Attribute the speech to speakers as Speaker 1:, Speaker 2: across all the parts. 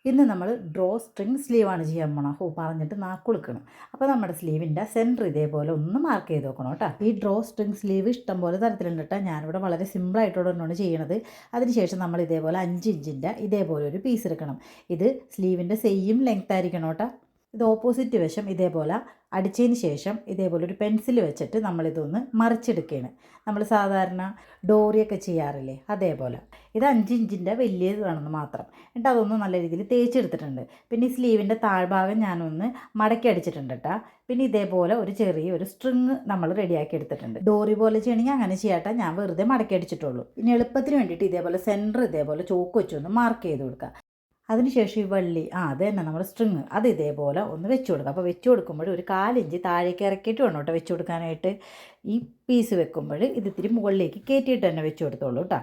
Speaker 1: ഇന്ന് നമ്മൾ draw string സ്ലീവാണ് ചെയ്യാൻ പോണം. പറഞ്ഞിട്ട് നാക്കുളുക്കണം. അപ്പോൾ നമ്മുടെ സ്ലീവിൻ്റെ സെൻറ്റർ ഇതേപോലെ ഒന്ന് മാർക്ക് ചെയ്ത് വെക്കണം കേട്ടോ. ഈ ഡ്രോ സ്ട്രിങ് സ്ലീവ് ഇഷ്ടംപോലെ തരത്തിലുണ്ട് കേട്ടോ. ഞാനിവിടെ വളരെ സിമ്പിളായിട്ടുള്ളതാണ് ചെയ്യണത്. അതിനുശേഷം നമ്മൾ ഇതേപോലെ 5 ഇഞ്ചിൻ്റെ ഇതേപോലെ ഒരു പീസ് എടുക്കണം. ഇത് സ്ലീവിൻ്റെ സെയിം ലെങ്ത് ആയിരിക്കണം കേട്ടോ. ഇത് ഓപ്പോസിറ്റ് വശം ഇതേപോലെ അടിച്ചതിന് ശേഷം ഇതേപോലെ ഒരു പെൻസിൽ വെച്ചിട്ട് നമ്മളിതൊന്ന് മറിച്ചെടുക്കുകയാണ്. നമ്മൾ സാധാരണ ഡോറിയൊക്കെ ചെയ്യാറില്ലേ, അതേപോലെ. ഇത് 5 ഇഞ്ചിൻ്റെ വലിയത് വേണമെന്ന് മാത്രം. എന്നിട്ട് അതൊന്ന് നല്ല രീതിയിൽ തേച്ചെടുത്തിട്ടുണ്ട്. പിന്നെ ഈ സ്ലീവിൻ്റെ താഴ്ഭാഗം ഞാനൊന്ന് മടക്കി അടിച്ചിട്ടുണ്ട് കേട്ടോ. പിന്നെ ഇതേപോലെ ഒരു ചെറിയൊരു സ്ട്രിങ് നമ്മൾ റെഡിയാക്കി എടുത്തിട്ടുണ്ട്. ഡോറി പോലെ ചെയ്യണമെങ്കിൽ അങ്ങനെ ചെയ്യാട്ടോ. ഞാൻ വെറുതെ മടക്കി അടിച്ചിട്ടുള്ളൂ. ഇനി എളുപ്പത്തിന് വേണ്ടിയിട്ട് ഇതേപോലെ സെൻറ്റർ ഇതേപോലെ ചോക്ക് വെച്ചൊന്ന് മാർക്ക് ചെയ്ത് കൊടുക്കുക. അതിനുശേഷം ഈ വള്ളി അത് തന്നെ നമ്മുടെ സ്ട്രിങ് അത് ഇതേപോലെ ഒന്ന് വെച്ച് കൊടുക്കുക. അപ്പോൾ വെച്ച് കൊടുക്കുമ്പോൾ ഒരു 1/4 ഇഞ്ച് താഴേക്ക് ഇറക്കിയിട്ട് വേണം കേട്ടോ വെച്ച് കൊടുക്കാനായിട്ട്. ഈ പീസ് വെക്കുമ്പോൾ ഇത് ഇത്തിരി മുകളിലേക്ക് കയറ്റിയിട്ട് തന്നെ വെച്ച് കൊടുത്തോളൂ കേട്ടോ.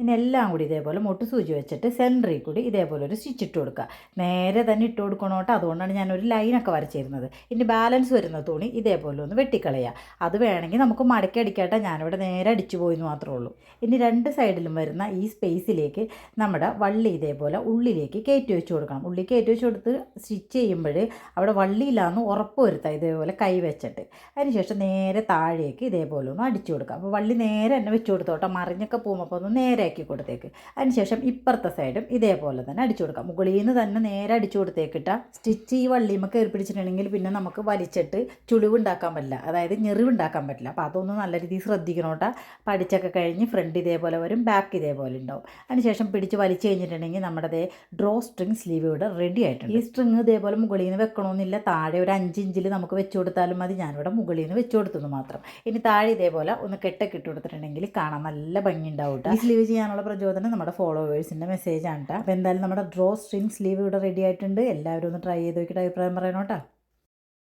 Speaker 1: ഇനി എല്ലാം കൂടി ഇതേപോലെ മുട്ട് സൂചി വെച്ചിട്ട് സെൻറ്ററിൽ കൂടി ഇതേപോലെ ഒരു സ്റ്റിച്ച് ഇട്ട് കൊടുക്കുക. നേരെ തന്നെ ഇട്ട് കൊടുക്കണം കേട്ടോ. അതുകൊണ്ടാണ് ഞാനൊരു ലൈനൊക്കെ വരച്ചിരുന്നത്. ഇനി ബാലൻസ് വരുന്ന തുണി ഇതേപോലെ ഒന്ന് വെട്ടിക്കളയുക. അത് വേണമെങ്കിൽ നമുക്ക് മടക്കി അടിക്കാട്ടോ. ഞാനിവിടെ നേരെ അടിച്ചു പോയെന്ന് മാത്രമേ ഉള്ളൂ. ഇനി 2 സൈഡിലും വരുന്ന ഈ സ്പേസിലേക്ക് നമ്മുടെ വള്ളി ഇതേപോലെ ഉള്ളിലേക്ക് കയറ്റി വെച്ച് കൊടുക്കണം. ഉള്ളിൽ കയറ്റി വെച്ച് കൊടുത്ത് സ്റ്റിച്ച് ചെയ്യുമ്പോൾ അവിടെ വള്ളിയില്ലാന്ന് ഉറപ്പ് വരുത്തുക. ഇതേപോലെ കൈ വെച്ചിട്ട് അതിനുശേഷം നേരെ താഴേക്ക് ഇതേപോലെ ഒന്ന് അടിച്ചു കൊടുക്കുക. അപ്പോൾ വള്ളി നേരെ തന്നെ വെച്ച് കൊടുത്തോട്ടോ. മറിഞ്ഞൊക്കെ പോകുമ്പോൾ ഒന്ന് നേരെ ആക്കി കൊടുത്തേക്ക്. അതിനുശേഷം ഇപ്പുറത്തെ സൈഡും ഇതേപോലെ തന്നെ അടിച്ചു കൊടുക്കാം. മുകളിൽ നിന്ന് തന്നെ നേരെ അടിച്ചു കൊടുത്തേക്കിട്ട സ്റ്റിച്ച് ഈ വള്ളിയുമ്പോൾ കയറി പിടിച്ചിട്ടുണ്ടെങ്കിൽ പിന്നെ നമുക്ക് വലിച്ചിട്ട് ചുളിവുണ്ടാക്കാൻ പറ്റില്ല, അതായത് ഞെറിവുണ്ടാക്കാൻ പറ്റില്ല. അപ്പോൾ അതൊന്നും നല്ല രീതിയിൽ ശ്രദ്ധിക്കണം കേട്ടോ. പഠിച്ചൊക്കെ കഴിഞ്ഞ് ഫ്രണ്ട് ഇതേപോലെ വരും, ബാക്ക് ഇതേപോലെ ഉണ്ടാവും. അതിനുശേഷം പിടിച്ച് വലിച്ചു കഴിഞ്ഞിട്ടുണ്ടെങ്കിൽ നമ്മുടെ ഡ്രോ സ്ട്രിങ് സ്ലീവ് ഇവിടെ റെഡി ആയിട്ടുണ്ട്. ഈ സ്ട്രിങ് ഇതേപോലെ മുകളിൽ നിന്ന് വെക്കണമെന്നില്ല. താഴെ ഒരു 5 ഇഞ്ചിൽ നമുക്ക് വെച്ച് കൊടുത്താലും മതി. ഞാനിവിടെ മുകളിൽ നിന്ന് വെച്ച് കൊടുത്തെന്ന് മാത്രം. ഇനി താഴെ ഇതേപോലെ ഒന്ന് കെട്ടൊക്കെ ഇട്ട് കൊടുത്തിട്ടുണ്ടെങ്കിൽ കാണാൻ നല്ല ഭംഗി ഉണ്ടാവും കേട്ടോ. ഈ സ്ലീവ് ചെയ്യാനുള്ള പ്രചോദനം നമ്മുടെ ഫോളോവേഴ്സിൻ്റെ മെസ്സേജാണ് കേട്ടോ. അപ്പോൾ എന്തായാലും നമ്മുടെ ഡ്രോ സ്ട്രിങ് സ്ലീവ് ഇവിടെ റെഡി ആയിട്ടുണ്ട്. എല്ലാവരും ഒന്ന് ട്രൈ ചെയ്ത് നോക്കിയിട്ട് അഭിപ്രായം പറയണം കേട്ടോ.